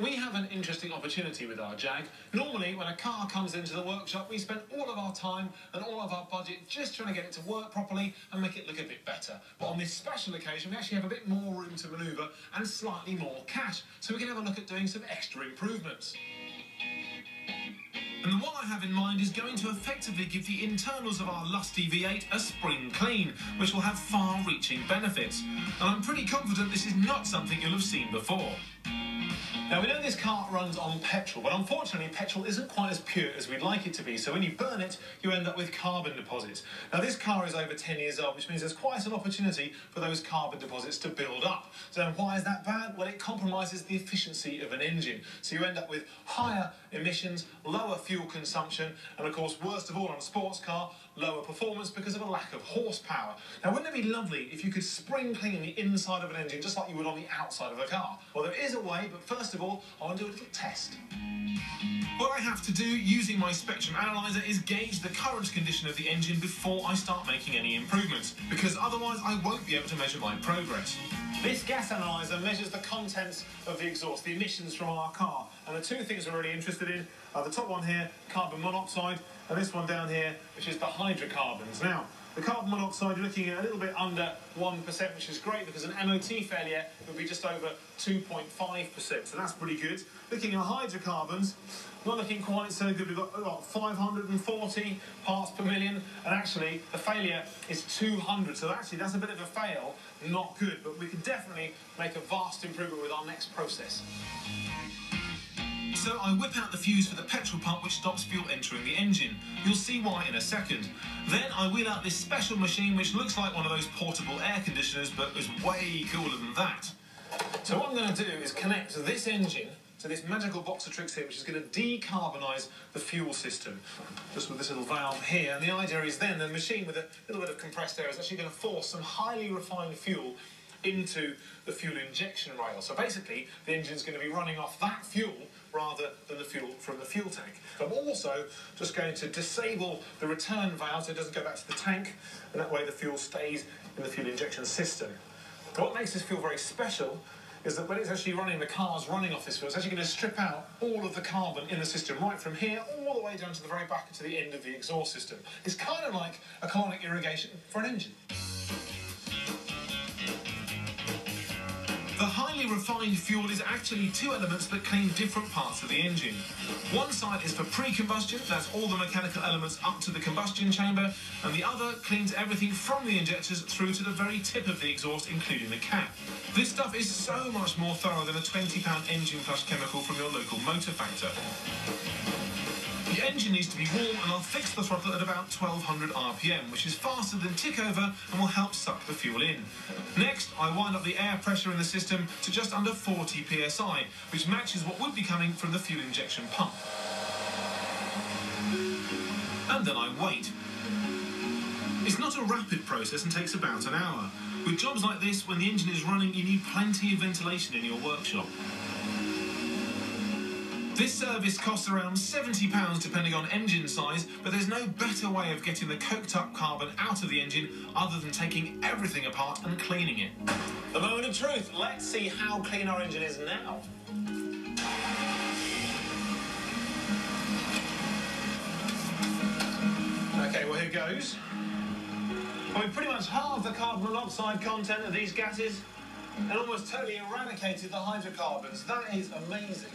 We have an interesting opportunity with our Jag. Normally, when a car comes into the workshop, we spend all of our time and all of our budget just trying to get it to work properly and make it look a bit better. But on this special occasion, we actually have a bit more room to manoeuvre and slightly more cash, so we can have a look at doing some extra improvements. And the one I have in mind is going to effectively give the internals of our lusty V8 a spring clean, which will have far-reaching benefits. And I'm pretty confident this is not something you'll have seen before. Now, we know this car runs on petrol, but unfortunately petrol isn't quite as pure as we'd like it to be, so when you burn it, you end up with carbon deposits. Now, this car is over 10 years old, which means there's quite an opportunity for those carbon deposits to build up. So why is that bad? Well, it compromises the efficiency of an engine. So you end up with higher emissions, lower fuel consumption, and of course, worst of all on a sports car, lower performance because of a lack of horsepower. Now, wouldn't it be lovely if you could spring clean the inside of an engine just like you would on the outside of a car? Well, there is a way, but first of all, I want to do a little test. What I have to do using my spectrum analyzer is gauge the current condition of the engine before I start making any improvements, because otherwise I won't be able to measure my progress. This gas analyzer measures the contents of the exhaust, the emissions from our car, and the two things we're really interested in are the top one here, carbon monoxide, and this one down here, which is the hydrocarbons. Now, the carbon monoxide, you're looking at a little bit under 1%, which is great because an MOT failure would be just over 2.5%, so that's pretty good. Looking at hydrocarbons, not looking quite so good. We've got 540 parts per million, and actually the failure is 200, so actually that's a bit of a fail, not good, but we can definitely make a vast improvement with our next process. So I whip out the fuse for the petrol pump which stops fuel entering the engine. You'll see why in a second. Then I wheel out this special machine which looks like one of those portable air conditioners but is way cooler than that. So what I'm going to do is connect this engine to this magical box of tricks here which is going to decarbonise the fuel system. Just with this little valve here. And the idea is then the machine with a little bit of compressed air is actually going to force some highly refined fuel into the fuel injection rail. So basically, the engine's going to be running off that fuel rather than the fuel from the fuel tank. I'm also just going to disable the return valve so it doesn't go back to the tank, and that way the fuel stays in the fuel injection system. But what makes this fuel very special is that when it's actually running, the car's running off this fuel, it's actually going to strip out all of the carbon in the system, right from here all the way down to the very back to the end of the exhaust system. It's kind of like a colonic irrigation for an engine. The highly refined fuel is actually two elements that clean different parts of the engine. One side is for pre-combustion, that's all the mechanical elements up to the combustion chamber, and the other cleans everything from the injectors through to the very tip of the exhaust, including the cap. This stuff is so much more thorough than a £20 engine flush chemical from your local motor factor. The engine needs to be warm, and I'll fix the throttle at about 1200 RPM, which is faster than tick over and will help suck the fuel in. Next, I wind up the air pressure in the system to just under 40 psi, which matches what would be coming from the fuel injection pump. And then I wait. It's not a rapid process and takes about an hour. With jobs like this, when the engine is running, you need plenty of ventilation in your workshop. This service costs around £70 depending on engine size, but there's no better way of getting the coked up carbon out of the engine other than taking everything apart and cleaning it. The moment of truth. Let's see how clean our engine is now. Okay, well, here goes. We've pretty much halved the carbon monoxide content of these gases and almost totally eradicated the hydrocarbons. That is amazing.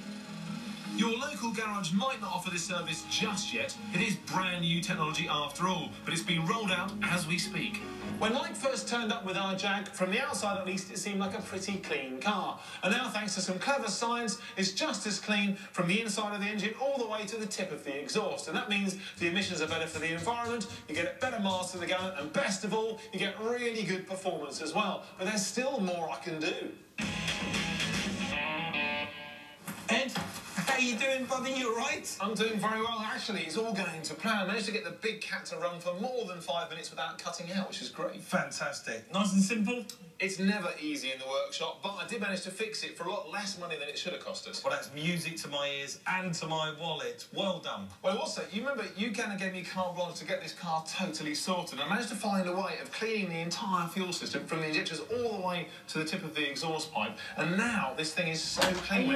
Your local garage might not offer this service just yet. It is brand new technology after all, but it's being rolled out as we speak. When Mike first turned up with our Jag, from the outside at least, it seemed like a pretty clean car. And now, thanks to some clever science, it's just as clean from the inside of the engine all the way to the tip of the exhaust. And that means the emissions are better for the environment, you get better miles to the gallon, and best of all, you get really good performance as well. But there's still more I can do. Ed? How you doing, buddy? You all right? I'm doing very well, actually. It's all going to plan. I managed to get the big cat to run for more than 5 minutes without cutting out, which is great. Fantastic. Nice and simple? It's never easy in the workshop, but I did manage to fix it for a lot less money than it should have cost us. Well, that's music to my ears and to my wallet. Well done. Well, also, you remember, you kind of gave me carte blanche to get this car totally sorted. I managed to find a way of cleaning the entire fuel system from the injectors all the way to the tip of the exhaust pipe, and now this thing is so clean.